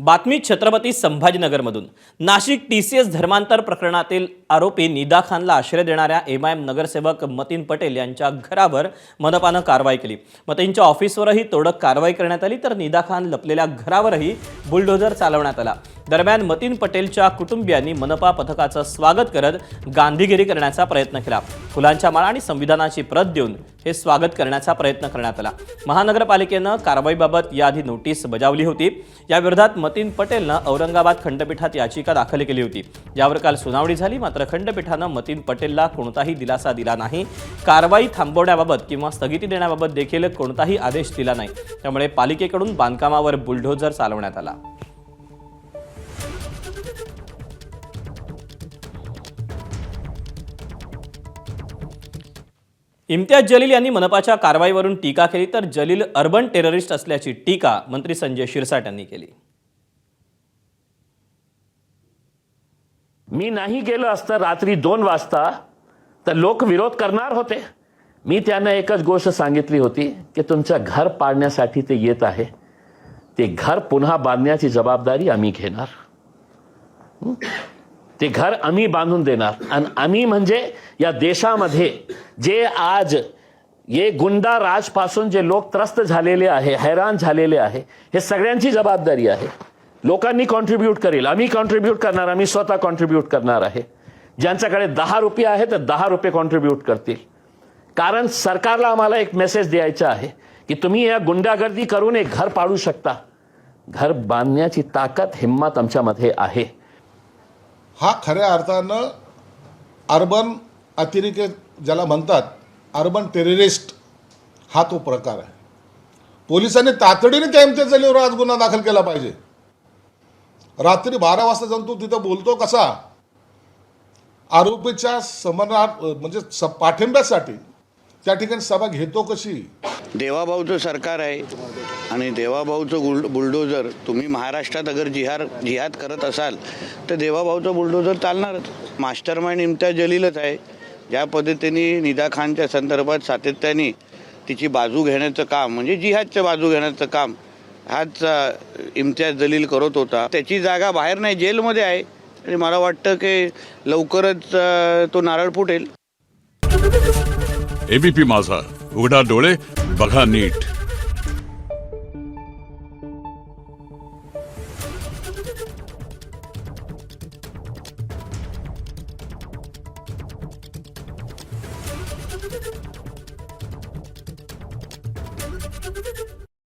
बातमी छत्रपती संभाजीनगरमधून। नाशिक TCS धर्मांतर प्रकरणातील आरोपी निदा खानला आश्रय देणाऱ्या MIM नगरसेवक मतीन पटेल यांच्या घरावर मनपानं कारवाई केली। मतीनच्या ऑफिसवरही तोडक कारवाई करण्यात आली, तर निदा खान लपलेल्या घरावरही बुलडोझर चालवण्यात आला। दरम्यान मतीन पटेलच्या कुटुंबियांनी मनपा पथकाचं स्वागत करत गांधीगिरी करण्याचा प्रयत्न केला। फुलांच्या माळा आणि संविधानाची प्रत देऊन हे स्वागत करण्याचा प्रयत्न करण्यात आला। महानगरपालिकेनं कारवाईबाबत याआधी नोटीस बजावली होती। या विरोधात मतीन पटेलनं औरंगाबाद खंडपीठात याचिका दाखल केली होती। यावर काल सुनावणी झाली, मात्र खंडपीठानं मतीन पटेलला कोणताही दिलासा दिला नाही। कारवाई थांबवण्याबाबत किंवा स्थगिती देण्याबाबत देखील कोणताही आदेश दिला नाही। त्यामुळे पालिकेकडून बांधकामावर बुलडोझर चालवण्यात आला। इम्तियाज जलील यांनी मनपाच्या कारवाईवरून टीका केली, तर जलील अर्बन टेररिस्ट असल्याची टीका मंत्री संजय शिरसाट यांनी केली। मी नाही गेलो असतं रात्री 2 वाजता तर लोक विरोध करणार होते। मी त्यांना एकच गोष्ट सांगितली होती की तुमचं घर पाडण्यासाठी ते येत आहे, ते घर पुन्हा बांधण्याची जबाबदारी आम्ही घेणार। ते घर आम्ही बांधून देणार। आणि आम्ही म्हणजे या देशामध्ये जे आज ये गुंडा राजपासून जे लोक त्रस्त झालेले आहे, हैराण झालेले आहे, हे सगळ्यांची जबाबदारी आहे। लोकांनी कॉन्ट्रीब्यूट करेल, आम्ही कॉन्ट्रीब्यूट करणार, आम्ही स्वतः कॉन्ट्रीब्यूट करणार आहे। ज्यांच्याकडे 10 रुपये आहे तर 10 रुपये कॉन्ट्रीब्यूट करतील। कारण सरकारला आम्हाला एक मेसेज द्यायचा आहे की तुम्ही या गुंडागर्दी करून एक घर पाडू शकता। घर बांधण्याची ताकद, हिम्मत आमच्यामध्ये आहे। हा खऱ्या अर्थानं अर्बन अतिरेकी ज्याला म्हणतात, अर्बन टेररिस्ट हा तो प्रकार आहे। पोलिसांनी तातडीने त्या इम्तियाज जलीलवर आज गुन्हा दाखल केला पाहिजे। रात्री 12 वाजता जाऊन तो तिथं बोलतो कसा, आरोपीच्या समरनार्थ म्हणजे पाठिंब्यासाठी त्या ठिकाणी सभा घेतो कशी। देवाभाऊचं सरकार आहे आणि देवाभाऊचं बुलडोझर, तुम्ही महाराष्ट्रात अगर जिहाद करत असाल तर देवाभाऊचं बुलडोझर चालणारच। मास्टरमाइंड इम्तियाज जलीलच आहे। ज्या पद्धतीने निदा खानच्या संदर्भात सातत्याने तिची बाजू घेण्याचं काम, म्हणजे जिहादचं बाजू घेण्याचं काम हाच इम्तियाज जलील करत होता। त्याची जागा बाहेर नाही, जेलमध्ये आहे आणि मला वाटतं की लवकरच तो नारळ फुटेल। ABP माझा, उघडा डोळे बघा नीट।